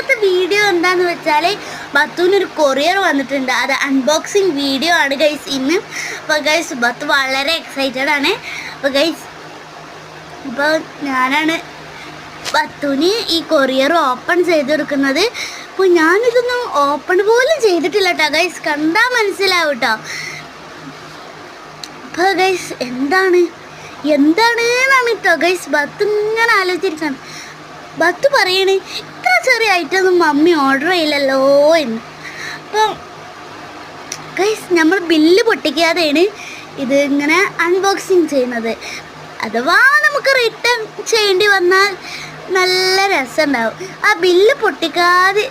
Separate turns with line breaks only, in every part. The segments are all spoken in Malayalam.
ഇന്നത്തെ വീഡിയോ എന്താണെന്ന് വെച്ചാൽ ബത്തുവിനൊരു കൊറിയർ വന്നിട്ടുണ്ട്. അത് അൺബോക്സിങ് വീഡിയോ ആണ് ഗൈസ് ഇന്ന്. അപ്പോൾ ഗൈസ് ബത്തു വളരെ എക്സൈറ്റഡ് ആണ്. അപ്പോൾ ഗൈസ് ഇപ്പോൾ ഞാനാണ് ബത്തുവിന് ഈ കൊറിയർ ഓപ്പൺ ചെയ്തെടുക്കുന്നത്. അപ്പോൾ ഞാനിതൊന്നും ഓപ്പൺ പോലും ചെയ്തിട്ടില്ല കേട്ടോ ഗൈസ്, കണ്ടാൽ മനസ്സിലാവും കേട്ടോ. അപ്പോൾ ഗൈസ് എന്നാണ് കേട്ടോ ഗൈസ് ബത്ത് ഇങ്ങനെ ആലോചിച്ചിരിക്കണം. ബത്ത് പറയണേ ഇത്ര ചെറിയ ഐറ്റം ഒന്നും മമ്മി ഓർഡർ ചെയ്യില്ലല്ലോ എന്ന്. അപ്പം ഗൈസ് നമ്മൾ ബില്ല് പൊട്ടിക്കാതെയാണ് ഇത് ഇങ്ങനെ അൺബോക്സിങ് ചെയ്യുന്നത്. അഥവാ നമുക്ക് റിട്ടേൺ ചെയ്യേണ്ടി വന്നാൽ നല്ല രസമുണ്ടാവും. ആ ബില്ല് പൊട്ടിക്കാതെ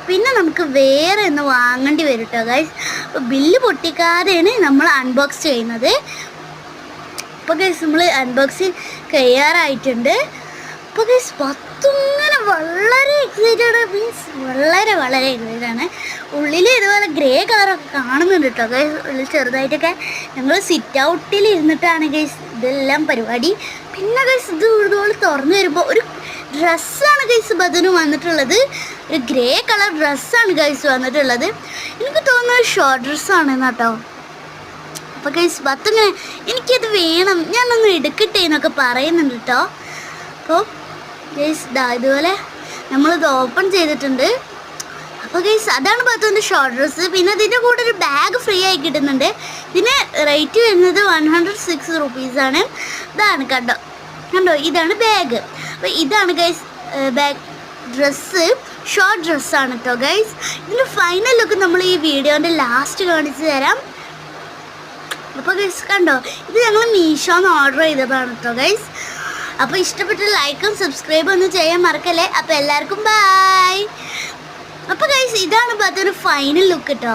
പിന്നെ നമുക്ക് വേറെ ഒന്ന് വാങ്ങേണ്ടി വരും കേട്ടോ ഗൈസ്. അപ്പോൾ ബില്ല് പൊട്ടിക്കാതെയാണ് നമ്മൾ അൺബോക്സ് ചെയ്യുന്നത്. അപ്പോൾ ഗൈസ് നമ്മൾ അൺബോക്സിങ് കഴിയാറായിട്ടുണ്ട്. അപ്പോൾ ഗൈസ് ഇങ്ങനെ വളരെ എക്സൈറ്റഡ് മീൻസ് വളരെ എക്സൈറ്റഡ് ആണ്. ഉള്ളിൽ ഇതുപോലെ ഗ്രേ കളറൊക്കെ കാണുന്നുണ്ട് കേട്ടോ ഗൈസ്. ഉള്ളിൽ ചെറുതായിട്ടൊക്കെ ഞങ്ങൾ സിറ്റ് ഔട്ടിൽ ഇരുന്നിട്ടാണ് ഗൈസ് ഇതെല്ലാം പരിപാടി. പിന്നെ ഗൈസ് ഇതുപോലെ തുറന്നു വരുമ്പോൾ ഒരു ഡ്രസ്സാണ് ഗൈസ് ബദനു വന്നിട്ടുള്ളത്. ഒരു ഗ്രേ കളർ ഡ്രസ്സാണ് ഗൈസ് വന്നിട്ടുള്ളത്. എനിക്ക് തോന്നുന്നത് ഷോർട്ട് ഡ്രസ്സാണെന്ന് കേട്ടോ. അപ്പോൾ ഗൈസ് ബത്തിങ്ങനെ എനിക്കത് വേണം, ഞാനൊന്ന് എടുക്കട്ടെ എന്നൊക്കെ പറയുന്നുണ്ട് കേട്ടോ. അപ്പോൾ ഗൈസ് ഇതുപോലെ നമ്മളിത് ഓപ്പൺ ചെയ്തിട്ടുണ്ട്. അപ്പോൾ ഗൈസ് അതാണ് ബത്തുവിൻ്റെ ഷോർട്ട് ഡ്രസ്സ്. പിന്നെ ഇതിൻ്റെ കൂടെ ഒരു ബാഗ് ഫ്രീ ആയി കിട്ടുന്നുണ്ട്. ഇതിന് റേറ്റ് വരുന്നത് 106 റുപ്പീസാണ്. ഇതാണ് കണ്ടോ ഇതാണ് ബാഗ്. അപ്പോൾ ഇതാണ് ഗൈസ് ബാഗ് ഡ്രസ്സ്, ഷോർട്ട് ഡ്രസ്സാണ് കേട്ടോ ഗൈസ്. ഇതിൻ്റെ ഫൈനൽ ലുക്ക് നമ്മൾ ഈ വീഡിയോൻ്റെ ലാസ്റ്റ് കാണിച്ചു തരാം. അപ്പോൾ ഗൈസ് കണ്ടോ, ഇത് ഞങ്ങൾ മീഷോന്ന് ഓർഡർ ചെയ്തതാണ് കേട്ടോ ഗൈസ്. അപ്പോൾ ഇഷ്ടപ്പെട്ട ലൈക്കും സബ്സ്ക്രൈബും ഒന്നും ചെയ്യാൻ മറക്കല്ലേ. അപ്പോൾ എല്ലാവർക്കും ബൈ. അപ്പോൾ ഗൈസ് ഇതാണ് ബത്തുവിൻ്റെ ഫൈനൽ ലുക്ക് കേട്ടോ.